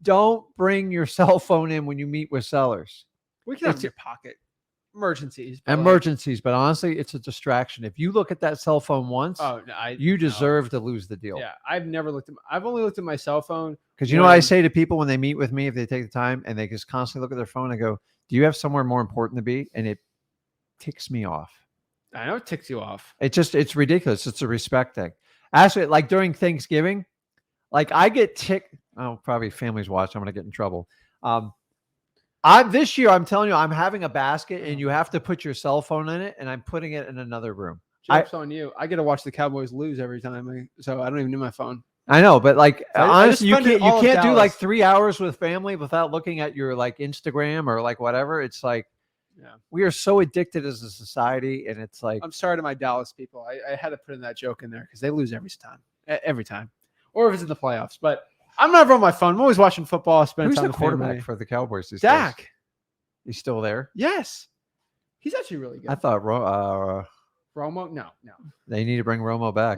Don't bring your cell phone in when you meet with sellers. We can have it in your pocket. Emergencies. But honestly, it's a distraction. If you look at that cell phone once, you deserve to lose the deal. Yeah, I've only looked at my cell phone. Because you know what I say to people when they meet with me, if they take the time and they just constantly look at their phone, I go, do you have somewhere more important to be? And it ticks me off. I know it ticks you off. It's ridiculous. It's a respect thing. Actually, like during Thanksgiving, like I get ticked. Oh, probably families watch. I'm going to get in trouble. This year, I'm telling you, I'm having a basket and you have to put your cell phone in it and I'm putting it in another room. Joke's on you. I get to watch the Cowboys lose every time. So I don't even need my phone. I know, but like honestly, you can't do like 3 hours with family without looking at your like Instagram or like whatever. It's like, we are so addicted as a society, and it's like, I'm sorry to my Dallas people. I had to put in that joke in there because they lose every time, or if it's in the playoffs. But I'm never on my phone. I'm always watching football. Spending time with quarterback for the Cowboys? Dak. He's still there? Yes, he's actually really good. I thought Romo. No. They need to bring Romo back.